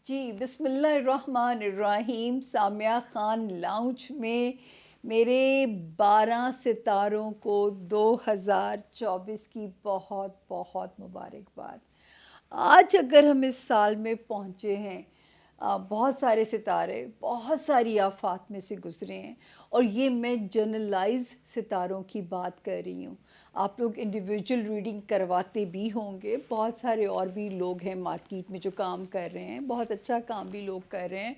جی بسم اللہ الرحمن الرحیم. سامیہ خان لاؤنج میں میرے 12 ستاروں کو 2024 کی بہت بہت مبارکباد. آج اگر ہم اس سال میں پہنچے ہیں، بہت سارے ستارے بہت ساری آفات میں سے گزرے ہیں، اور یہ میں جنرلائز ستاروں کی بات کر رہی ہوں. آپ لوگ انڈیویجول ریڈنگ کرواتے بھی ہوں گے، بہت سارے اور بھی لوگ ہیں مارکیٹ میں جو کام کر رہے ہیں، بہت اچھا کام بھی لوگ کر رہے ہیں.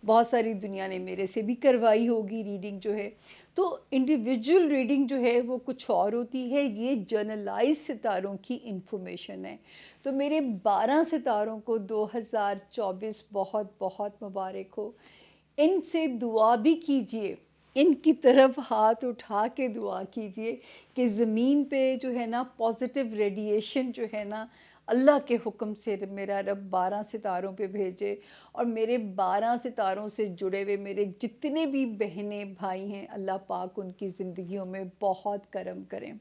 بہت ساری دنیا نے میرے سے بھی کروائی ہوگی ریڈنگ جو ہے. تو انڈیویجول ریڈنگ جو ہے وہ کچھ اور ہوتی ہے، یہ جنرلائز ستاروں کی انفارمیشن ہے. تو میرے 12 ستاروں کو 2024 بہت بہت مبارک ہو. ان سے دعا بھی کیجئے، ان کی طرف ہاتھ اٹھا کے دعا کیجئے کہ زمین پہ جو ہے نا پازیٹیو ریڈیشن جو ہے نا اللہ کے حکم سے میرا رب 12 ستاروں پہ بھیجے، اور میرے 12 ستاروں سے جڑے ہوئے میرے جتنے بھی بہنیں بھائی ہیں، اللہ پاک ان کی زندگیوں میں بہت کرم کریں.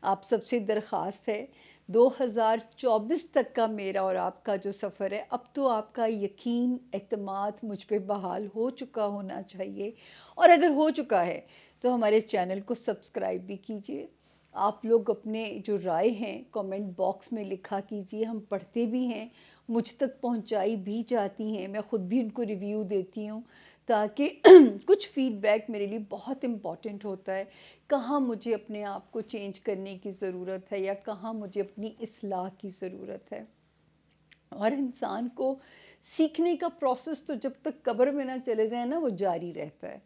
آپ سب سے درخواست ہے، 2024 تک کا میرا اور آپ کا جو سفر ہے، اب تو آپ کا یقین اعتماد مجھ پہ بحال ہو چکا ہونا چاہیے، اور اگر ہو چکا ہے تو ہمارے چینل کو سبسکرائب بھی کیجئے. آپ لوگ اپنے جو رائے ہیں کامنٹ باکس میں لکھا کیجئے، ہم پڑھتے بھی ہیں، مجھ تک پہنچائی بھی جاتی ہیں، میں خود بھی ان کو ریویو دیتی ہوں، تاکہ کچھ فیڈ بیک میرے لیے بہت امپورٹنٹ ہوتا ہے. کہاں مجھے اپنے آپ کو چینج کرنے کی ضرورت ہے، یا کہاں مجھے اپنی اصلاح کی ضرورت ہے. اور انسان کو سیکھنے کا پروسیس تو جب تک قبر میں نہ چلے جائیں نا، وہ جاری رہتا ہے.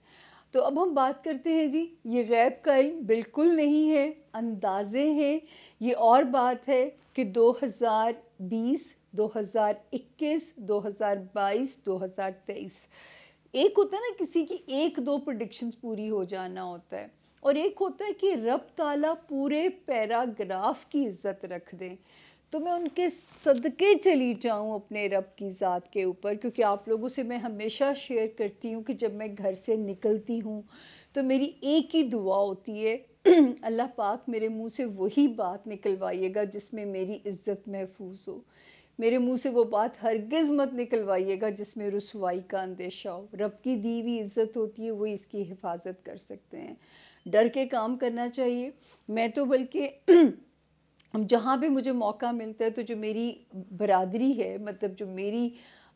تو اب ہم بات کرتے ہیں جی، یہ غیب کا علم بالکل نہیں ہے، اندازے ہیں. یہ اور بات ہے کہ 2020 2021 2022 2023 ایک ہوتا ہے نا کسی کی ایک دو پریڈکشنز پوری ہو جانا ہوتا ہے، اور ایک ہوتا ہے کہ رب تعالیٰ پورے پیراگراف کی عزت رکھ دیں. تو میں ان کے صدقے چلی جاؤں اپنے رب کی ذات کے اوپر، کیونکہ آپ لوگوں سے میں ہمیشہ شیئر کرتی ہوں کہ جب میں گھر سے نکلتی ہوں تو میری ایک ہی دعا ہوتی ہے، اللہ پاک میرے منہ سے وہی بات نکلوائیے گا جس میں میری عزت محفوظ ہو. میرے منہ سے وہ بات ہرگز مت نکلوائیے گا جس میں رسوائی کا اندیشہ ہو. رب کی دی ہوئی عزت ہوتی ہے، وہی اس کی حفاظت کر سکتے ہیں. ڈر کے کام کرنا چاہیے. میں تو بلکہ جہاں بھی مجھے موقع ملتا ہے تو جو میری برادری ہے، مطلب جو میری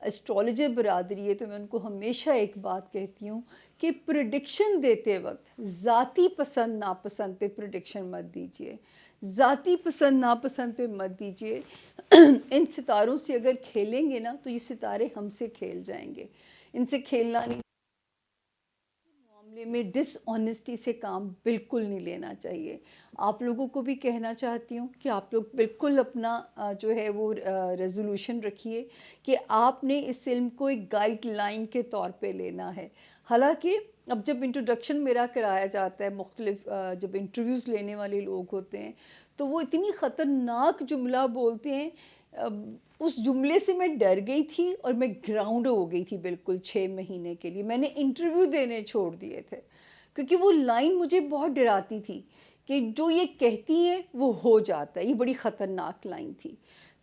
اسٹرالوجر برادری ہے، تو میں ان کو ہمیشہ ایک بات کہتی ہوں کہ پریڈکشن دیتے وقت ذاتی پسند ناپسند پہ پریڈکشن مت دیجیے، ذاتی پسند ناپسند پہ مت دیجیے. ان ستاروں سے اگر کھیلیں گے نا تو یہ ستارے ہم سے کھیل جائیں گے. ان سے کھیلنا نہیں، معاملے میں ڈس آنیسٹی سے کام بالکل نہیں لینا چاہیے. آپ لوگوں کو بھی کہنا چاہتی ہوں کہ آپ لوگ بالکل اپنا جو ہے وہ ریزولوشن رکھیے کہ آپ نے اس علم کو ایک گائیڈ لائن کے طور پہ لینا ہے. حالانکہ اب جب انٹروڈکشن میرا کرایا جاتا ہے، مختلف جب انٹرویوز لینے والے لوگ ہوتے ہیں تو وہ اتنی خطرناک جملہ بولتے ہیں، اس جملے سے میں ڈر گئی تھی اور میں گراؤنڈ ہو گئی تھی بالکل 6 مہینے کے لیے. میں نے انٹرویو دینے چھوڑ دیے تھے، کیونکہ وہ لائن مجھے بہت ڈراتی تھی کہ جو یہ کہتی ہیں وہ ہو جاتا ہے. یہ بڑی خطرناک لائن تھی.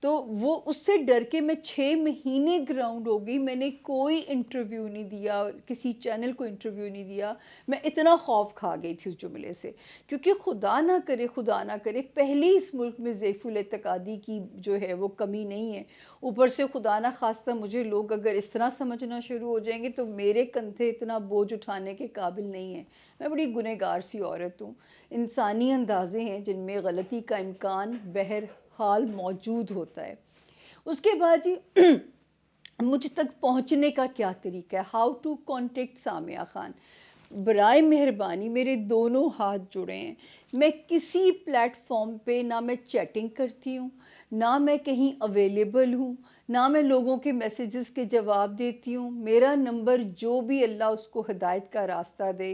تو وہ اس سے ڈر کے میں 6 مہینے گراؤنڈ ہو گئی. میں نے کوئی انٹرویو نہیں دیا، کسی چینل کو انٹرویو نہیں دیا. میں اتنا خوف کھا گئی تھی اس جملے سے، کیونکہ خدا نہ کرے پہلے اس ملک میں ضعیف الاعتقادی کی جو ہے وہ کمی نہیں ہے. اوپر سے خدا نہ خواستہ مجھے لوگ اگر اس طرح سمجھنا شروع ہو جائیں گے تو میرے کندھے اتنا بوجھ اٹھانے کے قابل نہیں ہیں. میں بڑی گنہگار سی عورت ہوں. انسانی اندازے ہیں جن میں غلطی کا امکان بہرحال موجود ہوتا ہے. اس کے بعد جی مجھ تک پہنچنے کا کیا طریقہ ہے، how to contact Samiya Khan. برائے مہربانی میرے دونوں ہاتھ جڑے ہیں. میں کسی پلیٹ فارم پہ نہ میں چیٹنگ کرتی ہوں، نہ میں کہیں اویلیبل ہوں، نہ میں لوگوں کے میسیجز کے جواب دیتی ہوں. میرا نمبر جو بھی اللہ اس کو ہدایت کا راستہ دے،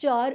4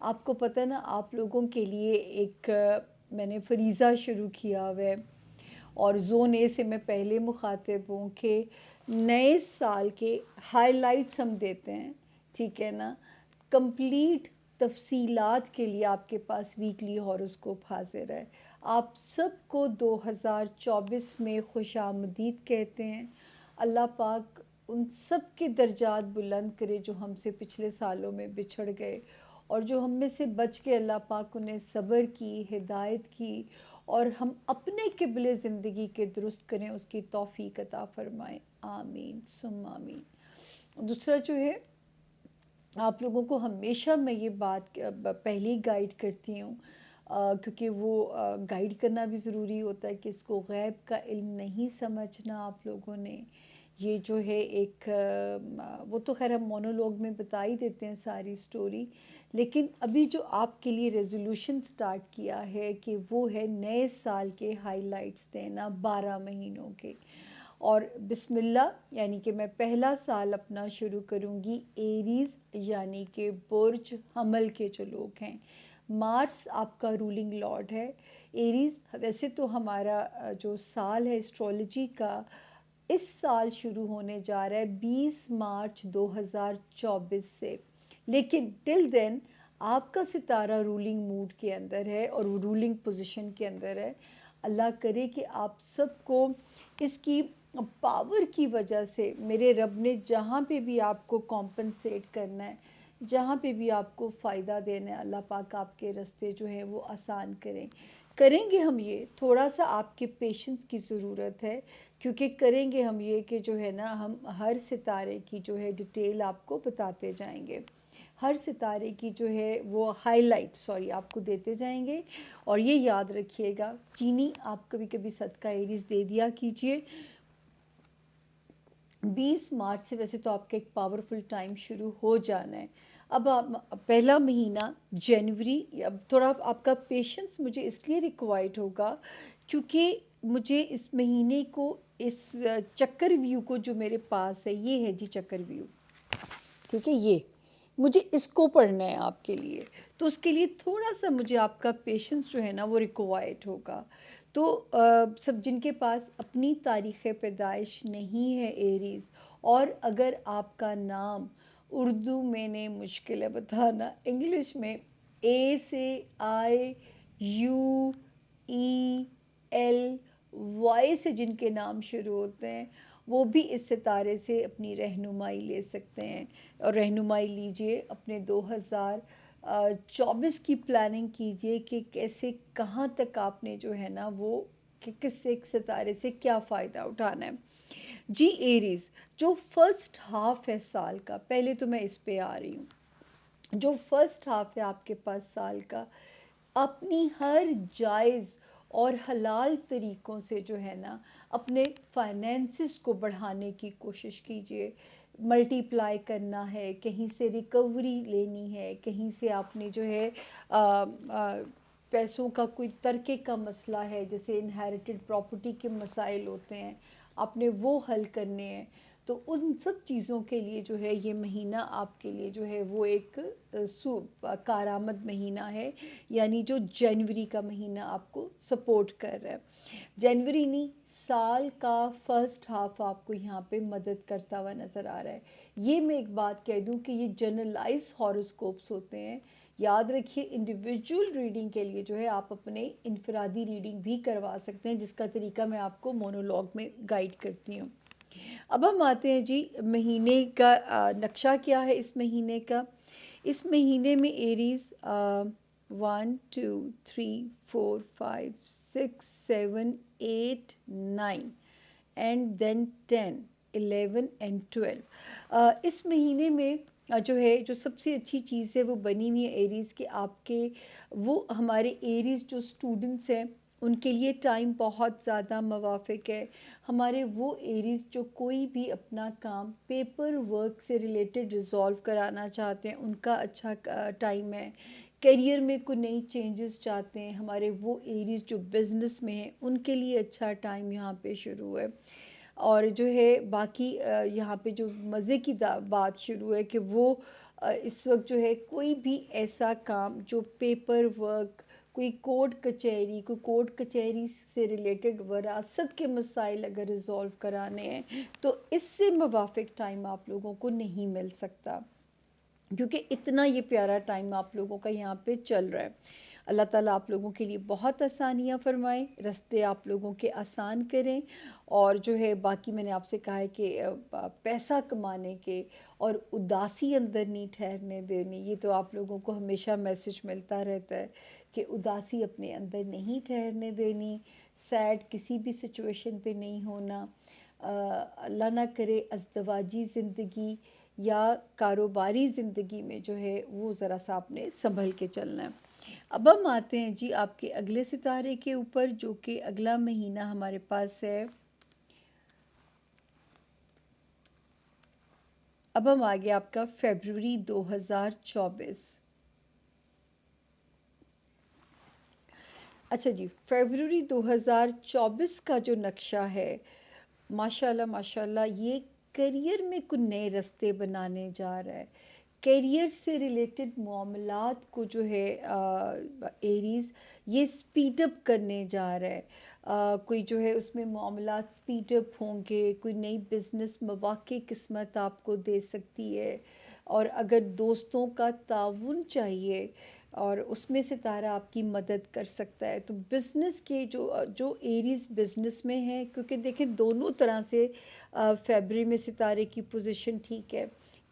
آپ کو پتہ ہے نا، آپ لوگوں کے لیے ایک میں نے فریضہ شروع کیا ہوا ہے، اور زون اے سے میں پہلے مخاطب ہوں کہ نئے سال کے ہائی لائٹس ہم دیتے ہیں، ٹھیک ہے نا، کمپلیٹ تفصیلات کے لیے آپ کے پاس ویکلی ہاروسکوپ حاضر ہے۔ آپ سب کو 2024 میں خوش آمدید کہتے ہیں۔ اللہ پاک ان سب کے درجات بلند کرے جو ہم سے پچھلے سالوں میں بچھڑ گئے، اور جو ہم میں سے بچ کے اللہ پاک انہیں صبر کی، ہدایت کی، اور ہم اپنے قبلِ زندگی کے درست کریں، اس کی توفیق عطا فرمائیں، آمین ثم آمین۔ دوسرا جو ہے، آپ لوگوں کو ہمیشہ میں یہ بات پہلے ہی گائیڈ کرتی ہوں، کیونکہ وہ گائیڈ کرنا بھی ضروری ہوتا ہے کہ اس کو غیب کا علم نہیں سمجھنا آپ لوگوں نے۔ یہ جو ہے ایک وہ تو خیر ہم مونولوگ میں بتا ہی دیتے ہیں ساری سٹوری، لیکن ابھی جو آپ کے لیے ریزولوشن سٹارٹ کیا ہے کہ وہ ہے نئے سال کے ہائی لائٹس دینا 12 مہینوں کے، اور بسم اللہ یعنی کہ میں پہلا سال اپنا شروع کروں گی ایریز یعنی کہ برج حمل کے جو لوگ ہیں۔ مارس آپ کا رولنگ لارڈ ہے ایریز۔ ویسے تو ہمارا جو سال ہے اسٹرولوجی کا، اس سال شروع ہونے جا رہا ہے 20 مارچ 2024 سے، لیکن ٹل دین آپ کا ستارہ رولنگ موڈ کے اندر ہے اور وہ رولنگ پوزیشن کے اندر ہے۔ اللہ کرے کہ آپ سب کو اس کی پاور کی وجہ سے میرے رب نے جہاں پہ بھی آپ کو کمپنسیٹ کرنا ہے، جہاں پہ بھی آپ کو فائدہ دینا ہے، اللہ پاک آپ کے راستے جو ہیں وہ آسان کریں گے ہم یہ تھوڑا سا آپ کے پیشنس کی ضرورت ہے، کیونکہ کریں گے ہم یہ کہ جو ہے نا ہم ہر ستارے کی جو ہے ڈیٹیل آپ کو بتاتے جائیں گے، ہر ستارے کی جو ہے وہ ہائی لائٹ آپ کو دیتے جائیں گے۔ اور یہ یاد رکھیے گا، چینی آپ کبھی کبھی صدقہ ایریز دے دیا کیجئے۔ 20 مارچ سے ویسے تو آپ کا ایک پاورفل ٹائم شروع ہو جانا ہے۔ اب آپ پہلا مہینہ جنوری، اب تھوڑا آپ کا پیشنس مجھے اس لیے ریکوائرڈ ہوگا کیونکہ مجھے اس مہینے کو اس چکر ویو کو جو میرے پاس ہے، یہ ہے جی چکر ویو، ٹھیک ہے، یہ مجھے اس کو پڑھنا ہے آپ کے لیے، تو اس کے لیے تھوڑا سا مجھے آپ کا پیشنس جو ہے نا وہ ریکوائرڈ ہوگا۔ تو سب جن کے پاس اپنی تاریخ پیدائش نہیں ہے ایریز، اور اگر آپ کا نام اردو میں نے مشکل ہے بتانا، انگلش میں اے سے آئی یو ای ایل وائی سے جن کے نام شروع ہوتے ہیں، وہ بھی اس ستارے سے اپنی رہنمائی لے سکتے ہیں، اور رہنمائی لیجئے اپنے 2024 کی پلاننگ کیجئے کہ کیسے کہاں تک آپ نے جو ہے نا وہ کہ کس ایک ستارے سے کیا فائدہ اٹھانا ہے۔ جی ایریز، جو فرسٹ ہاف ہے سال کا، پہلے تو میں اس پہ آ رہی ہوں، جو فرسٹ ہاف ہے آپ کے پاس سال کا، اپنی ہر جائز اور حلال طریقوں سے جو ہے نا اپنے فائنینسز کو بڑھانے کی کوشش کیجئے۔ ملٹی پلائی کرنا ہے، کہیں سے ریکوری لینی ہے، کہیں سے آپ نے جو ہے پیسوں کا کوئی ترکے کا مسئلہ ہے، جیسے انہیریٹڈ پراپرٹی کے مسائل ہوتے ہیں، آپ نے وہ حل کرنے ہیں، تو ان سب چیزوں کے لیے جو ہے یہ مہینہ آپ کے لیے جو ہے وہ ایک کارآمد مہینہ ہے، یعنی جو جنوری کا مہینہ آپ کو سپورٹ کر رہا ہے۔ جنوری نہیں، سال کا فرسٹ ہاف آپ کو یہاں پہ مدد کرتا ہوا نظر آ رہا ہے۔ یہ میں ایک بات کہہ دوں کہ یہ جنرلائز ہاروسکوپس ہوتے ہیں، یاد رکھیے انڈیویجول ریڈنگ کے لیے جو ہے آپ اپنے انفرادی ریڈنگ بھی کروا سکتے ہیں، جس کا طریقہ میں آپ کو مونولوگ میں گائیڈ کرتی ہوں۔ اب ہم آتے ہیں جی مہینے کا نقشہ کیا ہے اس مہینے کا۔ اس مہینے میں ایریز 1 2 3 4 5 6 7 8 9 اینڈ دین 10 11 اینڈ 12۔ اس مہینے میں جو ہے جو سب سے اچھی چیز ہے وہ بنی ہوئی ہے ایریز کے، آپ کے وہ ہمارے ایریز جو اسٹوڈنٹس ہیں ان کے لیے ٹائم بہت زیادہ موافق ہے۔ ہمارے وہ ایریز جو کوئی بھی اپنا کام پیپر ورک سے ریلیٹڈ ریزالو کرانا چاہتے ہیں، ان کا اچھا ٹائم ہے۔ کیریئر میں کوئی نئی چینجز چاہتے ہیں، ہمارے وہ ایریز جو بزنس میں ہیں ان کے لیے اچھا ٹائم یہاں پہ شروع ہے۔ اور جو ہے باقی یہاں پہ جو مزے کی بات شروع ہے کہ وہ اس وقت جو ہے کوئی بھی ایسا کام جو پیپر ورک، کوئی کورٹ کچہری سے ریلیٹڈ وراثت کے مسائل اگر ریزولو کرانے ہیں تو اس سے موافق ٹائم آپ لوگوں کو نہیں مل سکتا، کیونکہ اتنا یہ پیارا ٹائم آپ لوگوں کا یہاں پہ چل رہا ہے۔ اللہ تعالیٰ آپ لوگوں کے لیے بہت آسانیاں فرمائیں، رستے آپ لوگوں کے آسان کریں، اور جو ہے باقی میں نے آپ سے کہا ہے کہ پیسہ کمانے کے اور اداسی اندر نہیں ٹھہرنے دینی، یہ تو آپ لوگوں کو ہمیشہ میسج ملتا رہتا ہے کہ اداسی اپنے اندر نہیں ٹھہرنے دینی، سیڈ کسی بھی سچویشن پہ نہیں ہونا، اللہ نہ کرے ازدواجی زندگی یا کاروباری زندگی میں جو ہے وہ ذرا سا آپ نے سنبھل کے چلنا ہے۔ اب ہم آتے ہیں جی آپ کے اگلے ستارے کے اوپر، جو کہ اگلا مہینہ ہمارے پاس ہے۔ اب ہم آگے آپ کا فیبروری 2024۔ اچھا جی، فیبروری 2024 کا جو نقشہ ہے، ماشاءاللہ ماشاءاللہ یہ کیریئر میں کچھ نئے رستے بنانے جا رہا ہے، کیریئر سے ریلیٹڈ معاملات کو جو ہے ایریز یہ سپیڈ اپ کرنے جا رہا ہے، کوئی جو ہے اس میں معاملات سپیڈ اپ ہوں گے، کوئی نئی بزنس مواقع قسمت آپ کو دے سکتی ہے، اور اگر دوستوں کا تعاون چاہیے اور اس میں ستارہ آپ کی مدد کر سکتا ہے، تو بزنس کے جو ایریز بزنس میں ہیں، کیونکہ دیکھیں دونوں طرح سے فیبری میں ستارے کی پوزیشن ٹھیک ہے،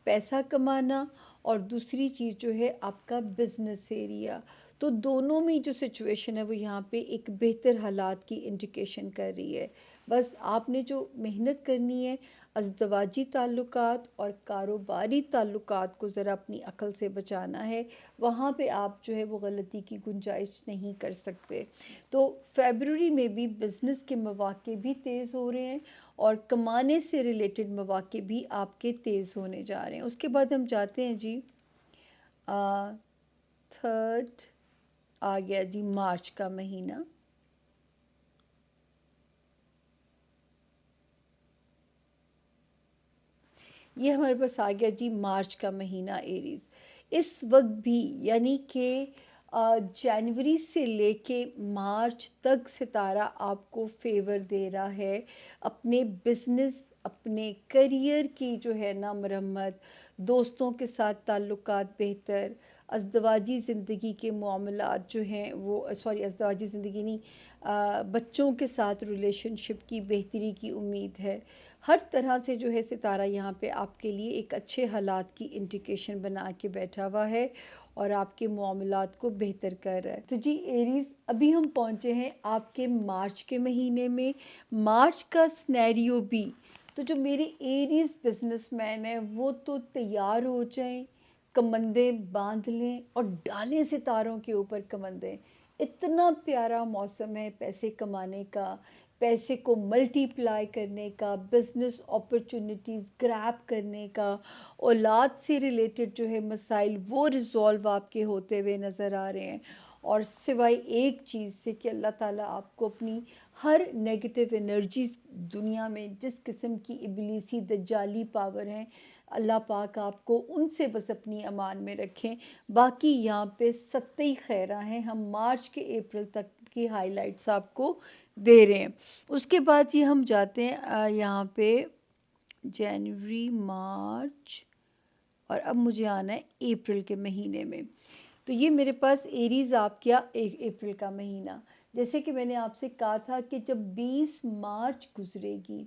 پیسہ کمانا اور دوسری چیز جو ہے آپ کا بزنس ایریا، تو دونوں میں جو سچویشن ہے وہ یہاں پہ ایک بہتر حالات کی انڈیکیشن کر رہی ہے۔ بس آپ نے جو محنت کرنی ہے، ازدواجی تعلقات اور کاروباری تعلقات کو ذرا اپنی عقل سے بچانا ہے، وہاں پہ آپ جو ہے وہ غلطی کی گنجائش نہیں کر سکتے۔ تو فیبروری میں بھی بزنس کے مواقع بھی تیز ہو رہے ہیں اور کمانے سے ریلیٹڈ مواقع بھی آپ کے تیز ہونے جا رہے ہیں۔ اس کے بعد ہم جاتے ہیں جی تھرڈ، آ گیا جی مارچ کا مہینہ۔ یہ ہمارے پاس آ گیا جی مارچ کا مہینہ ایریز۔ اس وقت بھی یعنی کہ جنوری سے لے کے مارچ تک ستارہ آپ کو فیور دے رہا ہے، اپنے بزنس، اپنے کریئر کی جو ہے نا مرمت، دوستوں کے ساتھ تعلقات بہتر، ازدواجی زندگی کے معاملات جو ہیں وہ ازدواجی زندگی نہیں، بچوں کے ساتھ ریلیشن شپ کی بہتری کی امید ہے۔ ہر طرح سے جو ہے ستارہ یہاں پہ آپ کے لیے ایک اچھے حالات کی انڈیکیشن بنا کے بیٹھا ہوا ہے اور آپ کے معاملات کو بہتر کر رہا ہے۔ تو جی ایریز، ابھی ہم پہنچے ہیں آپ کے مارچ کے مہینے میں۔ مارچ کا سنیریو بھی، تو جو میرے ایریز بزنس مین ہیں وہ تو تیار ہو جائیں، کمندیں باندھ لیں اور ڈالیں ستاروں کے اوپر کمندیں۔ اتنا پیارا موسم ہے پیسے کمانے کا، پیسے کو ملٹی پلائی کرنے کا، بزنس اپرچونٹیز گریب کرنے کا، اولاد سے ریلیٹڈ جو ہے مسائل وہ ریزولو آپ کے ہوتے ہوئے نظر آ رہے ہیں، اور سوائے ایک چیز سے کہ اللہ تعالیٰ آپ کو اپنی ہر نیگیٹو انرجیز دنیا میں جس قسم کی ابلیسی دجالی پاور ہیں، اللہ پاک آپ کو ان سے بس اپنی امان میں رکھیں۔ باقی یہاں پہ ستی خیرہ ہیں، ہم مارچ کے اپریل تک کی ہائی لائٹس آپ کو دے رہے ہیں۔ اس کے بعد یہ ہم جاتے ہیں یہاں پہ جنوری، مارچ، اور اب مجھے آنا ہے اپریل کے مہینے میں۔ تو یہ میرے پاس ایریز آپ کیا اپریل کا مہینہ، جیسے کہ میں نے آپ سے کہا تھا کہ جب 20 مارچ گزرے گی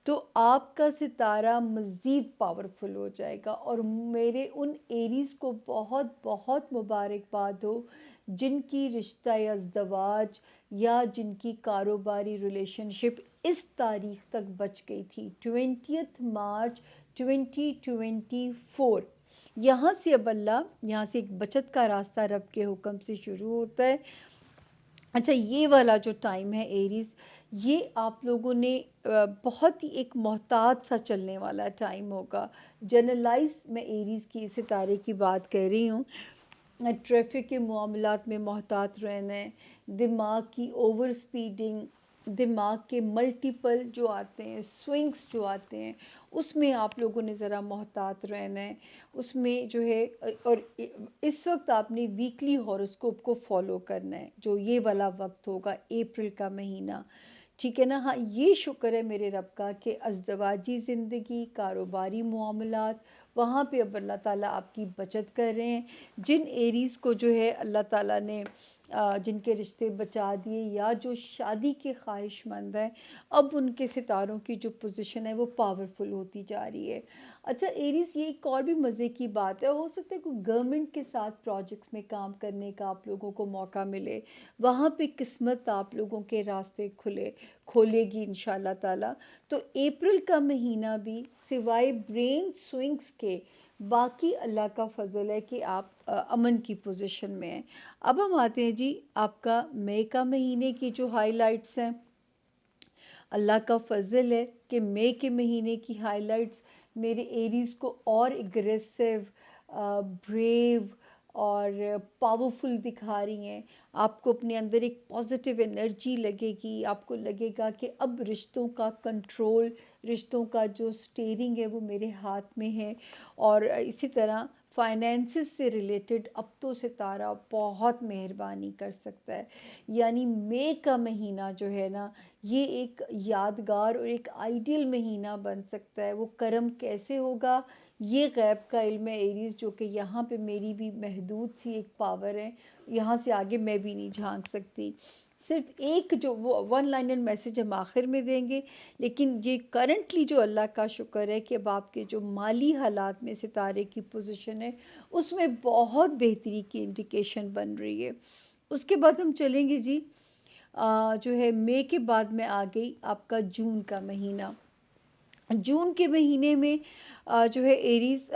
تو آپ کا ستارہ مزید پاورفل ہو جائے گا، اور میرے ان ایریز کو بہت بہت مبارکباد ہو جن کی رشتہ ازدواج یا جن کی کاروباری ریلیشن شپ اس تاریخ تک بچ گئی تھی، 20 مارچ 2024۔ یہاں سے اب اللہ، یہاں سے ایک بچت کا راستہ رب کے حکم سے شروع ہوتا ہے۔ اچھا، یہ والا جو ٹائم ہے ایریز، یہ آپ لوگوں نے بہت ہی ایک محتاط سا چلنے والا ٹائم ہوگا۔ جنرلائز میں ایریز کی ستارے کی بات کر رہی ہوں، ٹریفک کے معاملات میں محتاط رہنا ہے، دماغ کی اوور سپیڈنگ دماغ کے ملٹیپل جو آتے ہیں، سوئنگس جو آتے ہیں، اس میں آپ لوگوں نے ذرا محتاط رہنا ہے، اس میں جو ہے اور اس وقت آپ نے ویکلی ہاروسکوپ کو فالو کرنا ہے، جو یہ والا وقت ہوگا اپریل کا مہینہ، ٹھیک ہے نا؟ ہاں، یہ شکر ہے میرے رب کا کہ ازدواجی زندگی، کاروباری معاملات، وہاں پہ اب اللہ تعالیٰ آپ کی بچت کر رہے ہیں۔ جن ایریز کو جو ہے اللہ تعالیٰ نے جن کے رشتے بچا دیے یا جو شادی کے خواہش مند ہیں، اب ان کے ستاروں کی جو پوزیشن ہے وہ پاورفل ہوتی جا رہی ہے۔ اچھا ایریز، یہ ایک اور بھی مزے کی بات ہے، ہو سکتا ہے کوئی گورنمنٹ کے ساتھ پروجیکٹس میں کام کرنے کا آپ لوگوں کو موقع ملے، وہاں پہ قسمت آپ لوگوں کے راستے کھولے گی انشاءاللہ تعالیٰ۔ تو اپریل کا مہینہ بھی سوائے برین سوئنگس کے باقی اللہ کا فضل ہے کہ آپ امن کی پوزیشن میں ہیں۔ اب ہم آتے ہیں جی آپ کا مئی کا مہینے کی جو ہائی لائٹس ہیں۔ اللہ کا فضل ہے کہ مئی کے مہینے کی ہائی لائٹس میرے ایریز کو اور اگریسو، بریو اور پاورفل دکھا رہی ہیں۔ آپ کو اپنے اندر ایک پازیٹیو انرجی لگے گی، آپ کو لگے گا کہ اب رشتوں کا کنٹرول، رشتوں کا جو سٹیئرنگ ہے وہ میرے ہاتھ میں ہے۔ اور اسی طرح فائنینسز سے ریلیٹڈ اب تو ستارہ بہت مہربانی کر سکتا ہے۔ یعنی مئی کا مہینہ جو ہے نا، یہ ایک یادگار اور ایک آئیڈیل مہینہ بن سکتا ہے۔ وہ کرم کیسے ہوگا، یہ غیب کا علم ہے ایریز، جو کہ یہاں پہ میری بھی محدود سی ایک پاور ہے، یہاں سے آگے میں بھی نہیں جھانک سکتی۔ صرف ایک جو وہ ون لائنر میسج ہم آخر میں دیں گے، لیکن یہ کرنٹلی جو اللہ کا شکر ہے کہ اب آپ کے جو مالی حالات میں ستارے کی پوزیشن ہے، اس میں بہت بہتری کی انڈیکیشن بن رہی ہے۔ اس کے بعد ہم چلیں گے جی جو ہے مئی کے بعد میں آ گئی آپ کا جون کا مہینہ۔ جون کے مہینے میں جو ہے ایریز،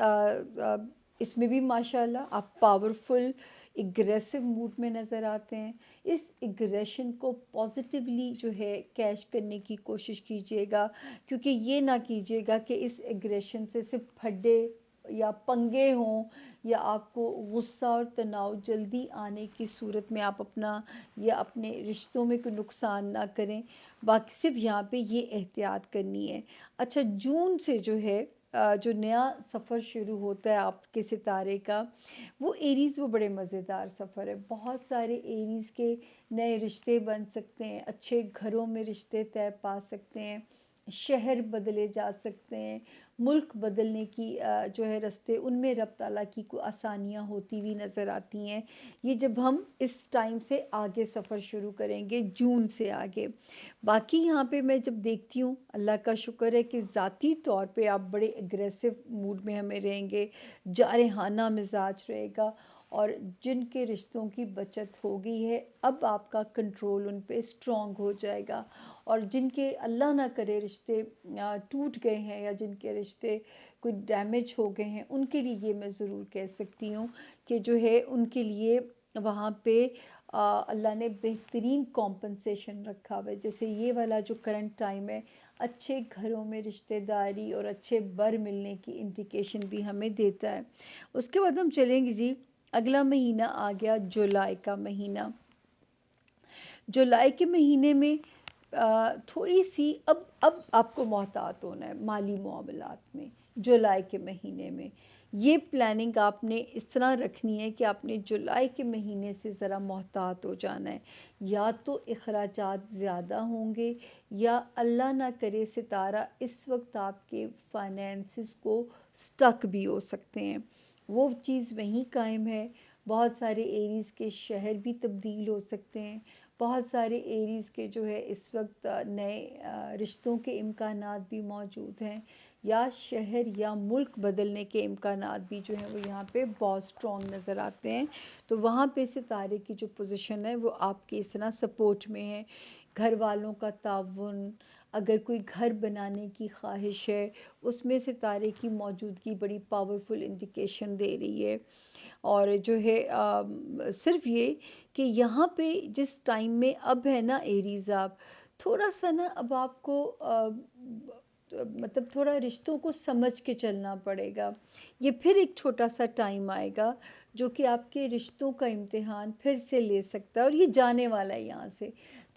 اس میں بھی ماشاءاللہ آپ پاورفل اگریسو موڈ میں نظر آتے ہیں۔ اس اگریشن کو پازیٹیولی جو ہے کیش کرنے کی کوشش کیجیے گا، کیونکہ یہ نہ کیجیے گا کہ اس اگریشن سے صرف پھڈے یا پنگے ہوں، یا آپ کو غصہ اور تناؤ جلدی آنے کی صورت میں آپ اپنا یا اپنے رشتوں میں کوئی نقصان نہ کریں۔ باقی صرف یہاں پہ یہ احتیاط کرنی ہے۔ اچھا جون سے جو ہے جو نیا سفر شروع ہوتا ہے آپ کے ستارے کا، وہ ایریز، وہ بڑے مزیدار سفر ہے۔ بہت سارے ایریز کے نئے رشتے بن سکتے ہیں، اچھے گھروں میں رشتے طے پا سکتے ہیں، شہر بدلے جا سکتے ہیں، ملک بدلنے کی جو ہے رستے، ان میں رب تعالیٰ کی کوئی آسانیاں ہوتی ہوئی نظر آتی ہیں۔ یہ جب ہم اس ٹائم سے آگے سفر شروع کریں گے، جون سے آگے۔ باقی یہاں پہ میں جب دیکھتی ہوں، اللہ کا شکر ہے کہ ذاتی طور پہ آپ بڑے اگریسو موڈ میں ہمیں رہیں گے، جارحانہ مزاج رہے گا، اور جن کے رشتوں کی بچت ہو گئی ہے اب آپ کا کنٹرول ان پہ اسٹرانگ ہو جائے گا، اور جن کے اللہ نہ کرے رشتے ٹوٹ گئے ہیں یا جن کے رشتے کوئی ڈیمیج ہو گئے ہیں، ان کے لیے یہ میں ضرور کہہ سکتی ہوں کہ جو ہے ان کے لیے وہاں پہ اللہ نے بہترین کمپنسیشن رکھا ہوا ہے۔ جیسے یہ والا جو کرنٹ ٹائم ہے، اچھے گھروں میں رشتہ داری اور اچھے بر ملنے کی انڈیکیشن بھی ہمیں دیتا ہے۔ اس کے بعد ہم چلیں گے جی، اگلا مہینہ آ گیا جولائی کا مہینہ۔ جولائی کے مہینے میں تھوڑی سی اب آپ کو محتاط ہونا ہے مالی معاملات میں۔ جولائی کے مہینے میں یہ پلاننگ آپ نے اس طرح رکھنی ہے کہ آپ نے جولائی کے مہینے سے ذرا محتاط ہو جانا ہے۔ یا تو اخراجات زیادہ ہوں گے، یا اللہ نہ کرے ستارہ اس وقت آپ کے فائنینسز کو سٹک بھی ہو سکتے ہیں، وہ چیز وہیں قائم ہے۔ بہت سارے ایریز کے شہر بھی تبدیل ہو سکتے ہیں، بہت سارے ایریز کے جو ہے اس وقت نئے رشتوں کے امکانات بھی موجود ہیں، یا شہر یا ملک بدلنے کے امکانات بھی جو ہیں وہ یہاں پہ بہت سٹرونگ نظر آتے ہیں۔ تو وہاں پہ ستارے کی جو پوزیشن ہے وہ آپ کی اس طرح سپورٹ میں ہے۔ گھر والوں کا تعاون، اگر کوئی گھر بنانے کی خواہش ہے، اس میں ستارے کی موجودگی بڑی پاورفل انڈیکیشن دے رہی ہے۔ اور جو ہے صرف یہ کہ یہاں پہ جس ٹائم میں اب ہے نا ایریز، آپ تھوڑا سا نا اب آپ کو مطلب تھوڑا رشتوں کو سمجھ کے چلنا پڑے گا۔ یہ پھر ایک چھوٹا سا ٹائم آئے گا جو کہ آپ کے رشتوں کا امتحان پھر سے لے سکتا ہے، اور یہ جانے والا ہے یہاں سے۔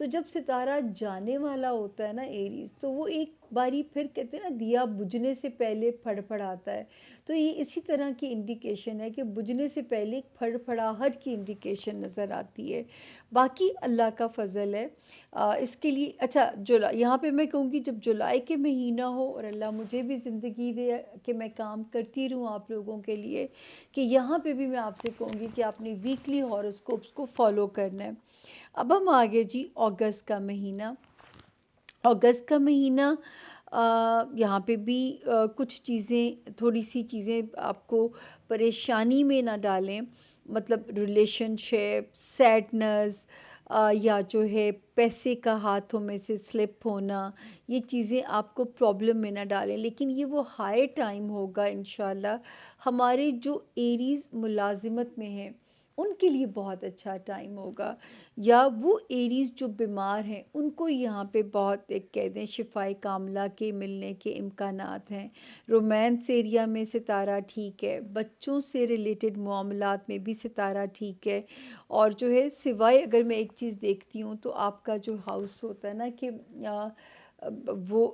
تو جب ستارہ جانے والا ہوتا ہے نا ایریز، تو وہ ایک باری پھر کہتے ہیں نا دیا بجھنے سے پہلے پھڑ پھڑاتا ہے، تو یہ اسی طرح کی انڈیکیشن ہے کہ بجھنے سے پہلے ایک پھڑ پھڑاہٹ کی انڈیکیشن نظر آتی ہے۔ باقی اللہ کا فضل ہے۔ اس کے لیے اچھا جولائی، یہاں پہ میں کہوں گی جب جولائی کے مہینہ ہو اور اللہ مجھے بھی زندگی دے کہ میں کام کرتی رہوں آپ لوگوں کے لیے، کہ یہاں پہ بھی میں آپ سے کہوں گی کہ آپ نے ویکلی ہاروسکوپس کو فالو کرنا ہے۔ اب ہم آگے جی اگست کا مہینہ۔ اگست کا مہینہ یہاں پہ بھی کچھ چیزیں، تھوڑی سی چیزیں آپ کو پریشانی میں نہ ڈالیں، مطلب ریلیشن شپ، سیڈنس، یا جو ہے پیسے کا ہاتھوں میں سے سلپ ہونا، یہ چیزیں آپ کو پرابلم میں نہ ڈالیں، لیکن یہ وہ ہائی ٹائم ہوگا انشاءاللہ۔ ہمارے جو ایریز ملازمت میں ہیں ان کے لیے بہت اچھا ٹائم ہوگا، یا وہ ایریز جو بیمار ہیں ان کو یہاں پہ بہت ایک کہہ دیں شفائے کاملہ کے ملنے کے امکانات ہیں۔ رومانس ایریا میں ستارہ ٹھیک ہے، بچوں سے ریلیٹڈ معاملات میں بھی ستارہ ٹھیک ہے، اور جو ہے سوائے اگر میں ایک چیز دیکھتی ہوں تو آپ کا جو ہاؤس ہوتا ہے نا کہ وہ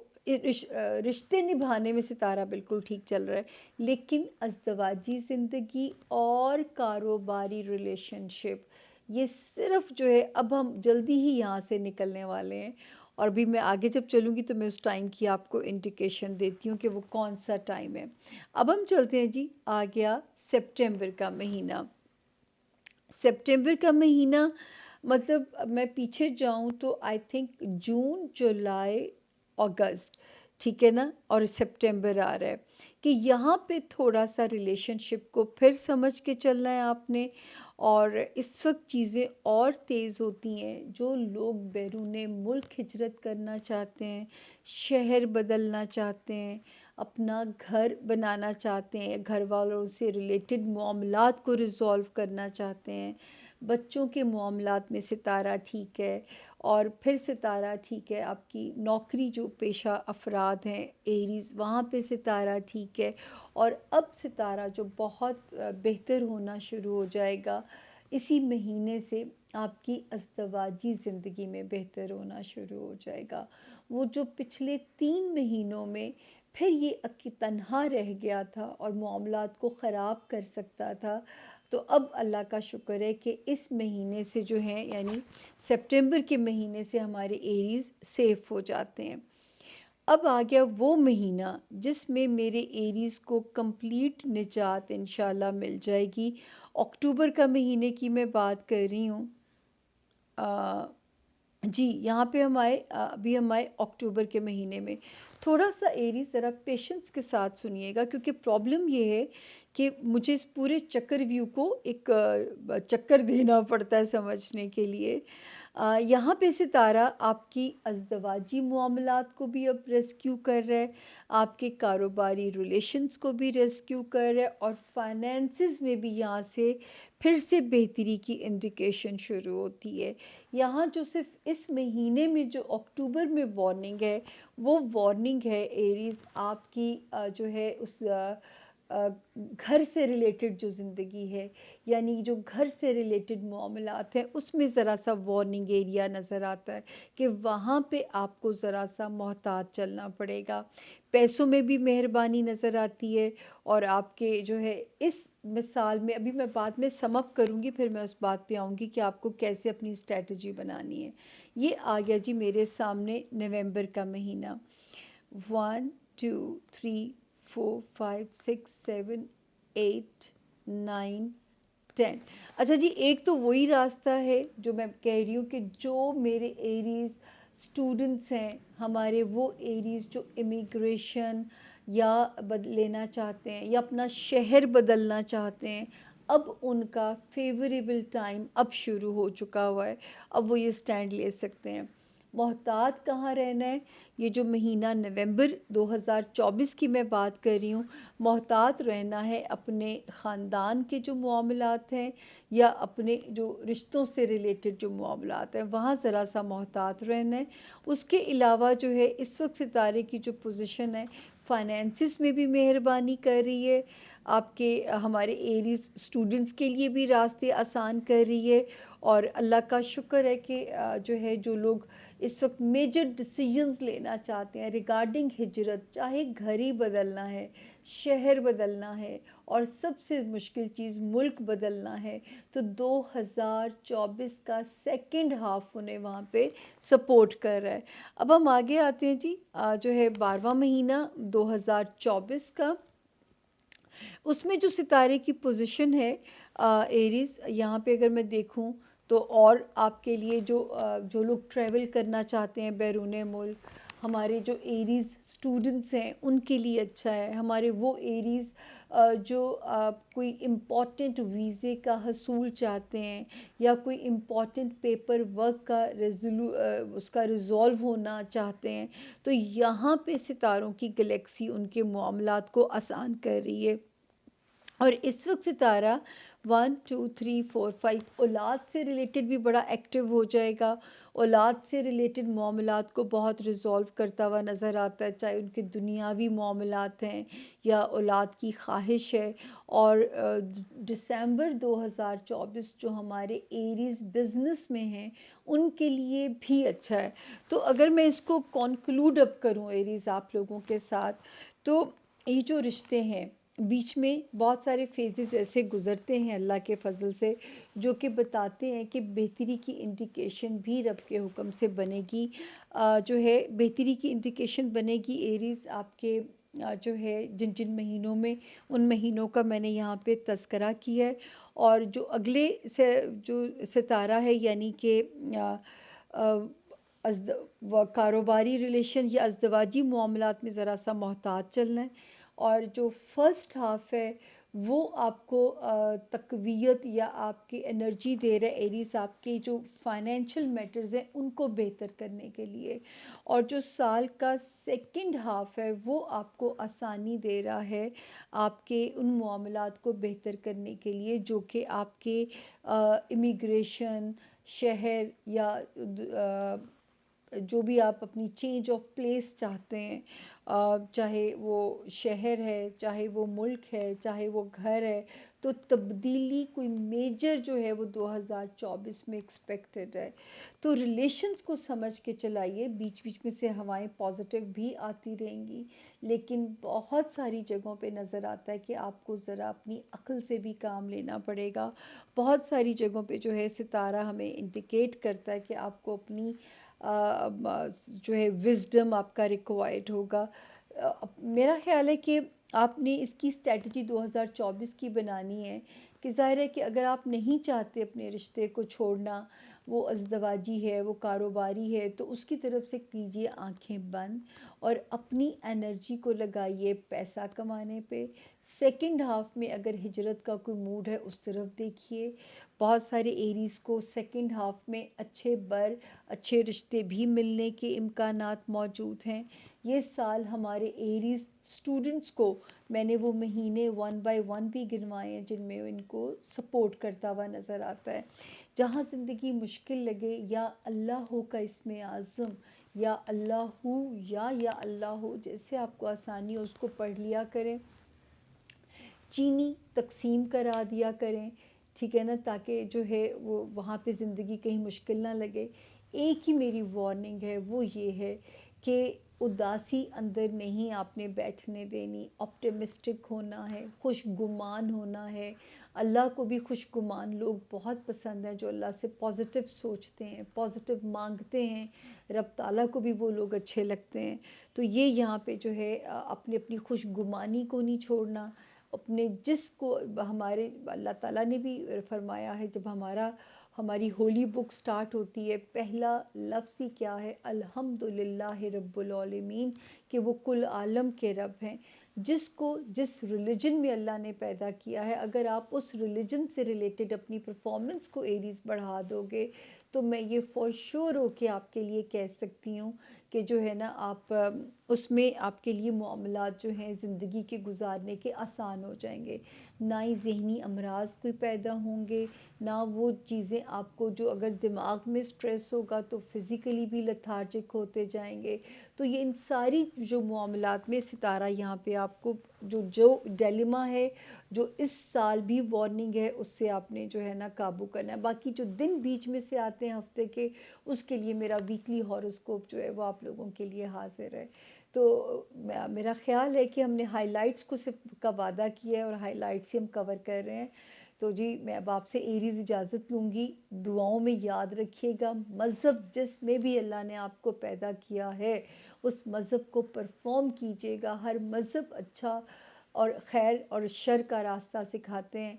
رشتے نبھانے میں ستارہ بالکل ٹھیک چل رہا ہے، لیکن ازدواجی زندگی اور کاروباری ریلیشن شپ یہ صرف جو ہے اب ہم جلدی ہی یہاں سے نکلنے والے ہیں، اور بھی میں آگے جب چلوں گی تو میں اس ٹائم کی آپ کو انڈیکیشن دیتی ہوں کہ وہ کون سا ٹائم ہے۔ اب ہم چلتے ہیں جی، آ گیا سپٹمبر کا مہینہ۔ سپٹمبر کا مہینہ مطلب میں پیچھے جاؤں تو آئی تھنک جون، جولائی، اگست، ٹھیک ہے نا، اور سپٹمبر آ رہا ہے، کہ یہاں پہ تھوڑا سا ریلیشن شپ کو پھر سمجھ کے چلنا ہے آپ نے، اور اس وقت چیزیں اور تیز ہوتی ہیں۔ جو لوگ بیرون ملک ہجرت کرنا چاہتے ہیں، شہر بدلنا چاہتے ہیں، اپنا گھر بنانا چاہتے ہیں، گھر والوں سے ریلیٹڈ معاملات کو ریزولو کرنا چاہتے ہیں، بچوں کے معاملات میں ستارہ ٹھیک ہے، اور پھر ستارہ ٹھیک ہے آپ کی نوکری جو پیشہ افراد ہیں ایریز، وہاں پہ ستارہ ٹھیک ہے، اور اب ستارہ جو بہت بہتر ہونا شروع ہو جائے گا اسی مہینے سے، آپ کی ازدواجی زندگی میں بہتر ہونا شروع ہو جائے گا۔ وہ جو پچھلے 3 مہینوں میں پھر یہ تنہا رہ گیا تھا اور معاملات کو خراب کر سکتا تھا، تو اب اللہ کا شکر ہے کہ اس مہینے سے جو ہیں یعنی سپٹمبر کے مہینے سے ہمارے ایریز سیف ہو جاتے ہیں۔ اب آ گیا وہ مہینہ جس میں میرے ایریز کو کمپلیٹ نجات انشاءاللہ مل جائے گی۔ اکتوبر کا مہینے کی میں بات کر رہی ہوں۔ جی یہاں پہ ابھی ہم آئے اکتوبر کے مہینے میں۔ تھوڑا سا ایریز ذرا پیشنس کے ساتھ سنیے گا، کیونکہ پرابلم یہ ہے کہ مجھے اس پورے چکر ویو کو ایک چکر دینا پڑتا ہے سمجھنے کے لیے۔ یہاں پہ ستارہ آپ کی ازدواجی معاملات کو بھی اب ریسکیو کر رہا ہے، آپ کے کاروباری ریلیشنز کو بھی ریسکیو کر رہا ہے، اور فائنینسز میں بھی یہاں سے پھر سے بہتری کی انڈیکیشن شروع ہوتی ہے۔ یہاں جو صرف اس مہینے میں جو اکتوبر میں وارننگ ہے، وہ وارننگ ہے ایریز آپ کی جو ہے اس گھر سے ریلیٹڈ جو زندگی ہے، یعنی جو گھر سے ریلیٹڈ معاملات ہیں اس میں ذرا سا وارننگ ایریا نظر آتا ہے کہ وہاں پہ آپ کو ذرا سا محتاط چلنا پڑے گا۔ پیسوں میں بھی مہربانی نظر آتی ہے، اور آپ کے جو ہے اس مثال میں ابھی میں بعد میں سم اپ کروں گی، پھر میں اس بات پہ آؤں گی کہ آپ کو کیسے اپنی اسٹریٹجی بنانی ہے۔ یہ آ گیا جی میرے سامنے نومبر کا مہینہ۔ 1 2 3 4 5 6 7 8 9 10۔ اچھا جی، ایک تو وہی راستہ ہے جو میں کہہ رہی ہوں کہ جو میرے ایریز اسٹوڈنٹس ہیں ہمارے، وہ ایریز جو امیگریشن یا لینا چاہتے ہیں یا اپنا شہر بدلنا چاہتے ہیں، اب ان کا فیوریبل ٹائم اب شروع ہو چکا ہوا ہے، اب وہ یہ سٹینڈ لے سکتے ہیں۔ محتاط کہاں رہنا ہے؟ یہ جو مہینہ نومبر 2024 کی میں بات کر رہی ہوں، محتاط رہنا ہے اپنے خاندان کے جو معاملات ہیں یا اپنے جو رشتوں سے ریلیٹڈ جو معاملات ہیں وہاں ذرا سا محتاط رہنا ہے۔ اس کے علاوہ جو ہے اس وقت ستارے کی جو پوزیشن ہے فائنینسز میں بھی مہربانی کر رہی ہے، آپ کے ہمارے ایریز اسٹوڈنٹس کے لیے بھی راستے آسان کر رہی ہے، اور اللہ کا شکر ہے کہ جو ہے جو لوگ اس وقت میجر ڈیسیجنز لینا چاہتے ہیں ریگارڈنگ ہجرت، چاہے گھر ہی بدلنا ہے، شہر بدلنا ہے، اور سب سے مشکل چیز ملک بدلنا ہے، تو 2024 کا سیکنڈ ہاف انہیں وہاں پہ سپورٹ کر رہا ہے۔ اب ہم آگے آتے ہیں جی، جو ہے 12واں مہینہ 2024 کا، اس میں جو ستارے کی پوزیشن ہے ایریز، یہاں پہ اگر میں دیکھوں تو اور آپ کے لیے جو لوگ ٹریول کرنا چاہتے ہیں بیرون ملک، ہمارے جو ایریز اسٹوڈنٹس ہیں ان کے لیے اچھا ہے۔ ہمارے وہ ایریز جو کوئی امپورٹنٹ ویزے کا حصول چاہتے ہیں یا کوئی امپورٹنٹ پیپر ورک کا اس کا ریزولو ہونا چاہتے ہیں، تو یہاں پہ ستاروں کی گلیکسی ان کے معاملات کو آسان کر رہی ہے۔ اور اس وقت ستارہ 1 2 3 4 5 اولاد سے ریلیٹڈ بھی بڑا ایکٹیو ہو جائے گا، اولاد سے ریلیٹڈ معاملات کو بہت ریزولو کرتا ہوا نظر آتا ہے، چاہے ان کے دنیاوی معاملات ہیں یا اولاد کی خواہش ہے۔ اور دسمبر 2024 جو ہمارے ایریز بزنس میں ہیں ان کے لیے بھی اچھا ہے۔ تو اگر میں اس کو کنکلوڈ اب کروں ایریز آپ لوگوں کے ساتھ، تو یہ جو رشتے ہیں بیچ میں بہت سارے فیزز ایسے گزرتے ہیں اللہ کے فضل سے جو کہ بتاتے ہیں کہ بہتری کی انڈیکیشن بھی رب کے حکم سے بنے گی، جو ہے بہتری کی انڈیکیشن بنے گی ایریز آپ کے جو ہے جن مہینوں میں، ان مہینوں کا میں نے یہاں پہ تذکرہ کیا ہے۔ اور جو اگلے سے جو ستارہ ہے یعنی کہ کاروباری ریلیشن یا ازدواجی معاملات میں ذرا سا محتاط چلنا ہے، اور جو فرسٹ ہاف ہے وہ آپ کو تقویت یا آپ کی انرجی دے رہا ہے ایریز آپ کے جو فائنینشیل میٹرز ہیں ان کو بہتر کرنے کے لیے، اور جو سال کا سیکنڈ ہاف ہے وہ آپ کو آسانی دے رہا ہے آپ کے ان معاملات کو بہتر کرنے کے لیے جو کہ آپ کے امیگریشن، شہر یا جو بھی آپ اپنی چینج آف پلیس چاہتے ہیں، چاہے وہ شہر ہے، چاہے وہ ملک ہے، چاہے وہ گھر ہے، تو تبدیلی کوئی میجر جو ہے وہ 2024 میں ایکسپیکٹڈ ہے۔ تو ریلیشنز کو سمجھ کے چلائیے، بیچ بیچ میں سے ہوائیں پازیٹیو بھی آتی رہیں گی، لیکن بہت ساری جگہوں پہ نظر آتا ہے کہ آپ کو ذرا اپنی عقل سے بھی کام لینا پڑے گا۔ بہت ساری جگہوں پہ جو ہے ستارہ ہمیں انڈیکیٹ کرتا ہے کہ آپ کو اپنی جو ہے وزڈم آپ کا ریکوائرڈ ہوگا۔ میرا خیال ہے کہ آپ نے اس کی اسٹریٹجی 2024 کی بنانی ہے کہ ظاہر ہے کہ اگر آپ نہیں چاہتے اپنے رشتے کو چھوڑنا، وہ ازدواجی ہے، وہ کاروباری ہے، تو اس کی طرف سے کیجیے آنکھیں بند اور اپنی انرجی کو لگائیے پیسہ کمانے پہ۔ سیکنڈ ہاف میں اگر ہجرت کا کوئی موڈ ہے اس طرف دیکھیے، بہت سارے ایریز کو سیکنڈ ہاف میں اچھے رشتے بھی ملنے کے امکانات موجود ہیں۔ یہ سال ہمارے ایریز اسٹوڈنٹس کو میں نے وہ مہینے 1 بائی 1 بھی گنوائے ہیں جن میں ان کو سپورٹ کرتا ہوا نظر آتا ہے۔ جہاں زندگی مشکل لگے، یا اللہ ہو کا اسم اعظم، یا اللہ ہو یا اللہ ہو، جیسے آپ کو آسانی ہو اس کو پڑھ لیا کریں، چینی تقسیم کرا دیا کریں، ٹھیک ہے نا، تاکہ جو ہے وہ وہاں پہ زندگی کہیں مشکل نہ لگے۔ ایک ہی میری وارننگ ہے، وہ یہ ہے کہ اداسی اندر نہیں آپ نے بیٹھنے دینی، آپٹیمسٹک ہونا ہے، خوش گمان ہونا ہے۔ اللہ کو بھی خوش گمان لوگ بہت پسند ہیں، جو اللہ سے پازیٹیو سوچتے ہیں، پازیٹیو مانگتے ہیں، رب تعالیٰ کو بھی وہ لوگ اچھے لگتے ہیں۔ تو یہ یہاں پہ جو ہے اپنی خوش گمانی کو نہیں چھوڑنا، اپنے جس کو ہمارے اللہ تعالیٰ نے بھی فرمایا ہے، جب ہماری ہولی بک سٹارٹ ہوتی ہے، پہلا لفظ ہی کیا ہے؟ الحمدللہ رب العالمین، کہ وہ کل عالم کے رب ہیں۔ جس ریلیجن میں اللہ نے پیدا کیا ہے، اگر آپ اس ریلیجن سے ریلیٹڈ اپنی پرفارمنس کو ایریز بڑھا دو گے، تو میں یہ فور شور ہو کے آپ کے لیے کہہ سکتی ہوں کہ جو ہے نا آپ اس میں آپ کے لیے معاملات جو ہیں زندگی کے گزارنے کے آسان ہو جائیں گے، نہ ہی ذہنی امراض کوئی پیدا ہوں گے، نہ وہ چیزیں آپ کو جو اگر دماغ میں سٹریس ہوگا تو فزیکلی بھی لتھارجک ہوتے جائیں گے۔ تو یہ ان ساری جو معاملات میں ستارہ یہاں پہ آپ کو جو ڈیلیما ہے، جو اس سال بھی وارننگ ہے، اس سے آپ نے جو ہے نا قابو کرنا ہے۔ باقی جو دن بیچ میں سے آتے ہیں ہفتے کے، اس کے لیے میرا ویکلی ہاروسکوپ جو ہے وہ آپ لوگوں کے لیے حاضر ہے۔ تو میرا خیال ہے کہ ہم نے ہائی لائٹس کو صرف کا وعدہ کیا ہے اور ہائی لائٹس ہی ہم کور کر رہے ہیں۔ تو جی میں اب آپ سے ایریز اجازت لوں گی، دعاؤں میں یاد رکھیے گا، مذہب جس میں بھی اللہ نے آپ کو پیدا کیا ہے اس مذہب کو پرفارم کیجیے گا۔ ہر مذہب اچھا اور خیر اور شر کا راستہ سکھاتے ہیں،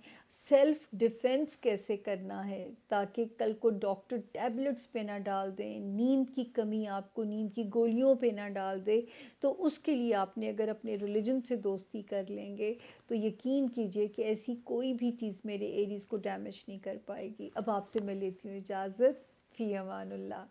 سیلف ڈیفنس کیسے کرنا ہے تاکہ کل کو ڈاکٹر ٹیبلٹس پہ نہ ڈال دیں، نیند کی کمی آپ کو نیند کی گولیوں پہ نہ ڈال دے، تو اس کے لیے آپ نے اگر اپنے ریلیجن سے دوستی کر لیں گے تو یقین کیجئے کہ ایسی کوئی بھی چیز میرے ایریز کو ڈیمیج نہیں کر پائے گی۔ اب آپ سے میں لیتی ہوں اجازت، فی امان اللہ۔